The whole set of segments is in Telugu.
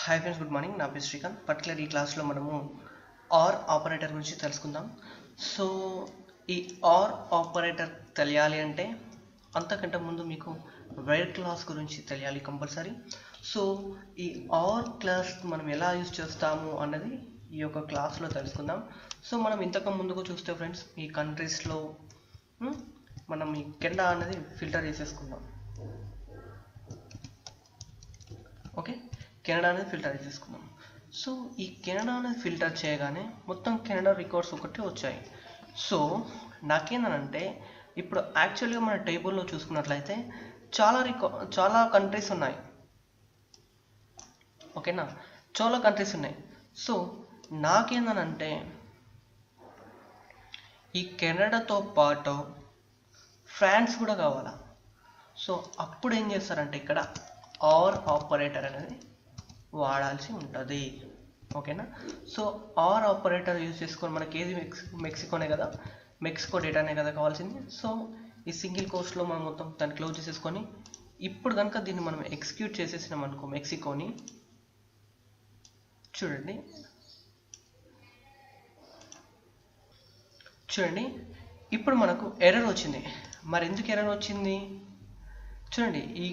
Hi friends, good morning. నా పేరు శ్రీకాంత్. పర్టికులర్ ఈ క్లాస్లో మనము ఆర్ ఆపరేటర్ గురించి తెలుసుకుందాం. సో ఈ ఆర్ ఆపరేటర్ తెలియాలి అంటే అంతకంటే ముందు మీకు వేర్ క్లాస్ గురించి తెలియాలి కంపల్సరీ. సో ఈ ఆర్ క్లాస్ మనం ఎలా యూజ్ చేస్తాము అన్నది ఈ యొక్క క్లాస్లో తెలుసుకుందాం. సో మనం ఇంతకు ముందుకు చూస్తే ఫ్రెండ్స్, ఈ కంట్రీస్లో మనం ఈ కెనడా అనేది ఫిల్టర్ చేసేసుకుందాం. ఓకే, కెనడా అనేది ఫిల్టర్ చేసుకుందాం. సో ఈ కెనడా అనేది ఫిల్టర్ చేయగానే మొత్తం కెనడా రికార్డ్స్ ఒకటి వచ్చాయి. సో నాకేందనంటే ఇప్పుడు యాక్చువల్గా మన టేబుల్లో చూసుకున్నట్లయితే చాలా కంట్రీస్ ఉన్నాయి. ఓకేనా, చాలా కంట్రీస్ ఉన్నాయి. సో నాకేందనంటే ఈ కెనడాతో పాటు ఫ్రాన్స్ కూడా కావాలా. సో అప్పుడు ఏం చేస్తారంటే ఇక్కడ ఆర్ ఆపరేటర్ అనేది వాడాల్సి ఉంటుంది. ఓకేనా, సో ఆర్ ఆపరేటర్ యూజ్ చేసుకొని మనకి ఏది మెక్సికోనే కదా, మెక్సికో డేటానే కదా కావాల్సింది. సో ఈ సింగిల్ కోస్ట్లో మనం మొత్తం దాన్ని క్లోజ్ చేసేసుకొని ఇప్పుడు కనుక దీన్ని మనం ఎగ్జిక్యూట్ చేసేసినాం అనుకో మెక్సికోని, చూడండి ఇప్పుడు మనకు ఎర్రర్ వచ్చింది. మరి ఎందుకు ఎర్రర్ వచ్చింది చూడండి. ఈ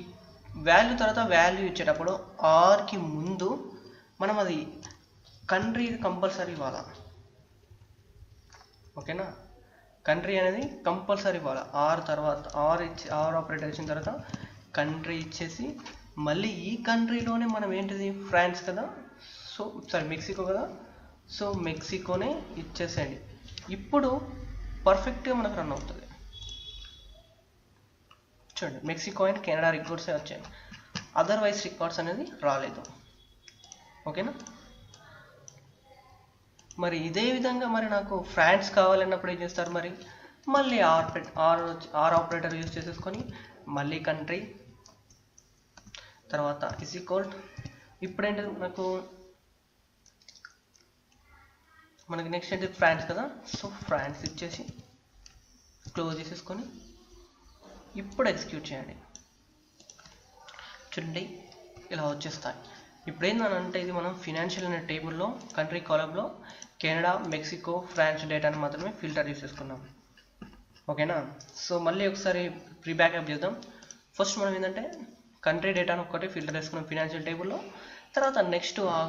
వాల్యూ తర్వాత వాల్యూ ఇచ్చేటప్పుడు ఆర్కి ముందు మనం అది కంట్రీ కంపల్సరీ ఇవ్వాలా. ఓకేనా, కంట్రీ అనేది కంపల్సరీ ఇవ్వాలా. ఆర్ తర్వాత ఆర్ ఆపరేటర్ ఇచ్చిన తర్వాత కంట్రీ ఇచ్చేసి మళ్ళీ ఈ కంట్రీలోనే మనం ఏంటిది ఫ్రాన్స్ కదా, సో సారీ మెక్సికో కదా, సో మెక్సికోనే ఇచ్చేసేయండి. ఇప్పుడు పర్ఫెక్ట్గా మనకు రన్ అవుతుంది. చూడండి, మెక్సికో అండ్ కెనడా రికార్డ్సే వచ్చాయి, అదర్వైజ్ రికార్డ్స్ అనేది రాలేదు. ఓకేనా, మరి ఇదే విధంగా మరి నాకు ఫ్రాన్స్ కావాలన్నప్పుడు ఏం చేస్తారు, మరి మళ్ళీ ఆర్ ఆపరేటర్ యూజ్ చేసేసుకొని మళ్ళీ కంట్రీ తర్వాత ఇస్ ఈక్వల్ ఇప్పుడేంటి మనకి నెక్స్ట్ ఏంటి ఫ్రాన్స్ కదా, సో ఫ్రాన్స్ ఇచ్చేసి క్లోజ్ చేసేసుకొని ఇప్పుడు ఎగ్జిక్యూట్ చేయండి. చూడండి ఇలా వచ్చేస్తాయి. ఇప్పుడు ఏంటంటే ఇది మనం ఫినాన్షియల్ అనే టేబుల్లో కంట్రీ కాలంలో కెనడా, మెక్సికో, ఫ్రాన్స్ డేటాను మాత్రమే ఫిల్టర్ చేసేసుకున్నాం. ఓకేనా, సో మళ్ళీ ఒకసారి ప్రీ బ్యాకప్ చేద్దాం. ఫస్ట్ మనం ఏంటంటే కంట్రీ డేటాను ఒక్కటే ఫిల్టర్ చేసుకున్నాం ఫినాన్షియల్ టేబుల్లో. తర్వాత నెక్స్ట్ ఆ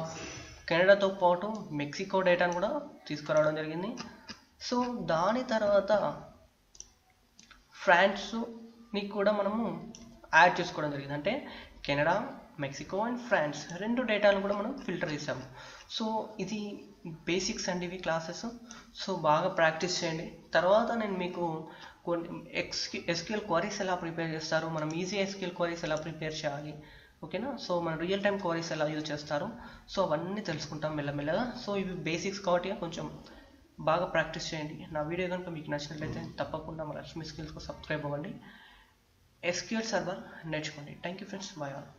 కెనడాతో పాటు మెక్సికో డేటాను కూడా తీసుకురావడం జరిగింది. సో దాని తర్వాత ఫ్రాన్స్ని కూడా మనము యాడ్ చేసుకోవడం జరిగింది. అంటే కెనడా, మెక్సికో అండ్ ఫ్రాన్స్ రెండు డేటాను కూడా మనం ఫిల్టర్ చేసాము. సో ఇది బేసిక్స్ అండి ఇవి క్లాసెస్. సో బాగా ప్రాక్టీస్ చేయండి. తర్వాత నేను మీకు కొన్ని ఎస్క్యూఎల్ క్వరీస్ ఎలా ప్రిపేర్ చేస్తారు, మనం ఈజీ ఎస్క్యూఎల్ క్వరీస్ ఎలా ప్రిపేర్ చేయాలి, ఓకేనా, సో మన రియల్ టైం క్వరీస్ ఎలా యూజ్ చేస్తారు, సో అవన్నీ తెలుసుకుంటాం మెల్లమెల్లగా. సో ఇవి బేసిక్స్ కాబట్టి కొంచెం బాగా ప్రాక్టీస్ చేయండి. నా వీడియో కనుక మీకు నచ్చినట్లయితే తప్పకుండా మన లక్ష్మీ స్కిల్స్కు సబ్స్క్రైబ్ అవ్వండి. ఎస్క్యూఎల్ సర్వర్ నేర్చుకోండి. Thank you friends, bye all.